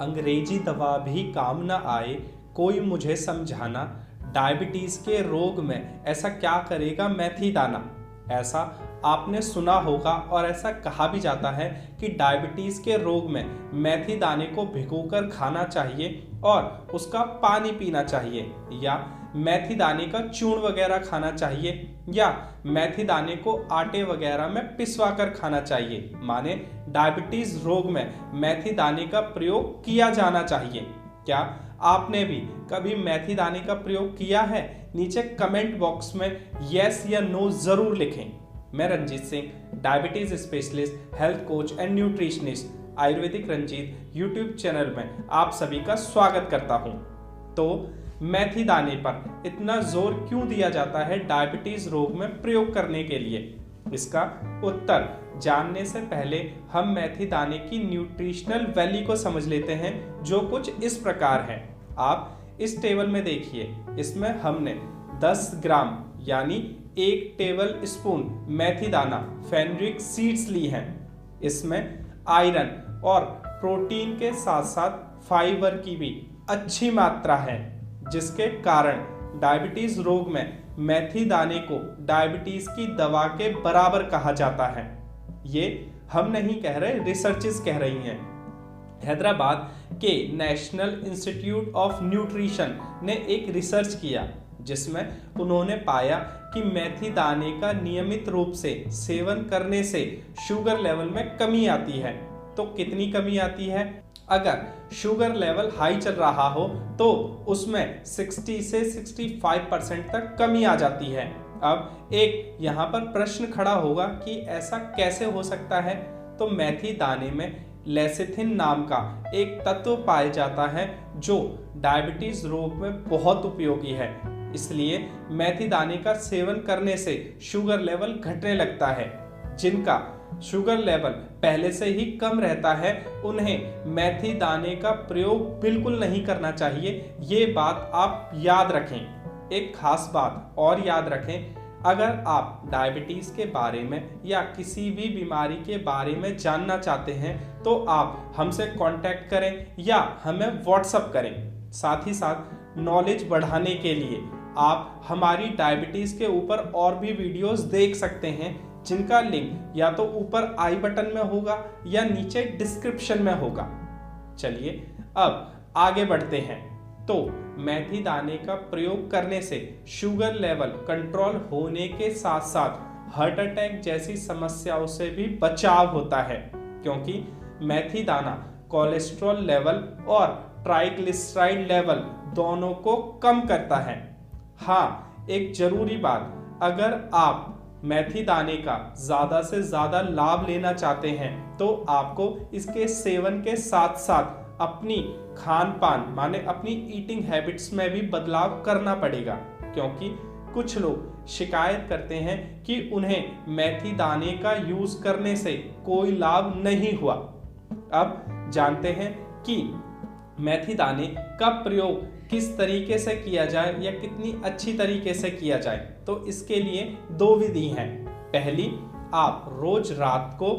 अंग्रेजी दवा भी काम न आए, कोई मुझे समझाना। डायबिटीज़ के रोग में ऐसा क्या करेगा मेथी दाना। ऐसा आपने सुना होगा और ऐसा कहा भी जाता है कि डायबिटीज़ के रोग में मेथी दाने को भिगोकर खाना चाहिए और उसका पानी पीना चाहिए, या मेथी दाने का चूर्ण वगैरह खाना चाहिए, या मेथी दाने को आटे वगैरह में पिसवा कर खाना चाहिए। माने डायबिटीज रोग में मेथी दाने का प्रयोग किया जाना चाहिए। क्या आपने भी कभी मेथी दाने का प्रयोग किया है? नीचे कमेंट बॉक्स में यस या नो जरूर लिखें। मैं Ranjit Singh, diabetes specialist, health coach and nutritionist, Ayurvedic Ranjit YouTube channel में आप सभी का स्वागत करता हूं। तो मेथी दाने पर इतना जोर क्यों दिया जाता है डायबिटीज रोग में प्रयोग करने के लिए? इसका उत्तर जानने से पहले हम मेथी दाने की न्यूट्रिशनल वैल्यू को समझ लेते हैं, जो कुछ इस प्रकार है। आप इस टेबल में देखिए, इसमें हमने 10 ग्राम यानी 1 टेबल स्पून मेथी दाना फेनरिक सीड्स ली हैं। इसमें आयरन और प्रोटीन के साथ साथ फाइबर की भी अच्छी मात्रा है, जिसके कारण डायबिटीज रोग में मेथी दाने को डायबिटीज की दवा के बराबर कहा जाता है। ये हम नहीं कह रहे, रिसर्चेस कह रही हैं। हैदराबाद के नेशनल इंस्टीट्यूट ऑफ न्यूट्रिशन ने एक रिसर्च किया, जिसमें उन्होंने पाया कि मेथी दाने का नियमित रूप से सेवन करने से शुगर लेवल में कमी आती है। तो कितनी कमी आती है? अगर शुगर लेवल हाई चल रहा हो तो उसमें 60 से 65% तक कमी आ जाती है। अब एक यहाँ पर प्रश्न खड़ा होगा कि ऐसा कैसे हो सकता है? तो मेथी दाने में लेसिथिन नाम का एक तत्व पाया जाता है, जो डायबिटीज रोग में बहुत उपयोगी है। इसलिए मेथी दाने का सेवन करने से शुगर लेवल घटने लगता है। जिनका शुगर लेवल पहले से ही कम रहता है, उन्हें मेथी दाने का प्रयोग बिल्कुल नहीं करना चाहिए। ये बात आप याद रखें। एक खास बात और याद रखें, अगर आप डायबिटीज के बारे में या किसी भी बीमारी के बारे में जानना चाहते हैं तो आप हमसे कांटेक्ट करें या हमें व्हाट्सएप करें। साथ ही साथ नॉलेज बढ़ाने के लिए आप हमारी डायबिटीज के ऊपर और भी वीडियोस देख सकते हैं, जिनका लिंक या तो ऊपर आई बटन में होगा या नीचे डिस्क्रिप्शन में होगा। चलिए अब आगे बढ़ते हैं। तो मेथी दाने का प्रयोग करने से शुगर लेवल कंट्रोल होने के साथ साथ हार्ट अटैक जैसी समस्याओं से भी बचाव होता है, क्योंकि मेथी दाना कोलेस्ट्रॉल लेवल और ट्राइग्लिसराइड लेवल दोनों को कम करता है। हाँ, एक जरूरी बात, अगर आप मेथी दाने का ज्यादा से ज्यादा लाभ लेना चाहते हैं तो आपको इसके सेवन के साथ साथ अपनी खान पान माने अपनी ईटिंग हैबिट्स में भी बदलाव करना पड़ेगा, क्योंकि कुछ लोग शिकायत करते हैं कि उन्हें मेथी दाने का यूज करने से कोई लाभ नहीं हुआ। अब जानते हैं कि मेथी दाने का प्रयोग किस तरीके से किया जाए या कितनी अच्छी तरीके से किया जाए। तो इसके लिए 2 विधि हैं। पहली, आप रोज रात को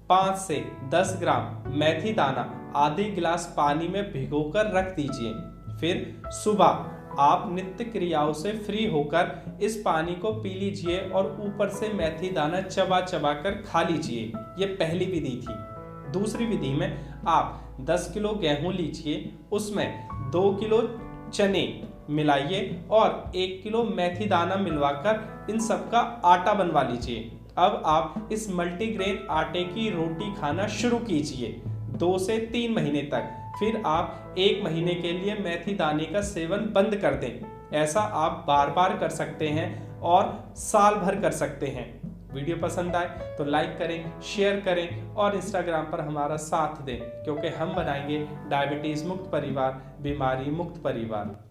5 से 10 ग्राम मेथी दाना आधी गिलास पानी में भिगोकर रख दीजिए। फिर सुबह आप नित्य क्रियाओं से फ्री होकर इस पानी को पी लीजिए और ऊपर से मेथी दाना चबा चबा कर खा लीजिए। ये पहली विधि थी। दूसरी विधि में आप 10 किलो गेहूं लीजिए, उसमें 2 किलो चने मिलाइए और 1 किलो मेथी दाना मिलवाकर इन सब का आटा बनवा लीजिए। अब आप इस मल्टीग्रेन आटे की रोटी खाना शुरू कीजिए 2 से 3 महीने तक। फिर आप 1 महीने के लिए मेथी दाने का सेवन बंद कर दें। ऐसा आप बार बार कर सकते हैं और साल भर कर सकते हैं। वीडियो पसंद आए तो लाइक करें, शेयर करें और इंस्टाग्राम पर हमारा साथ दें, क्योंकि हम बनाएंगे डायबिटीज मुक्त परिवार, बीमारी मुक्त परिवार।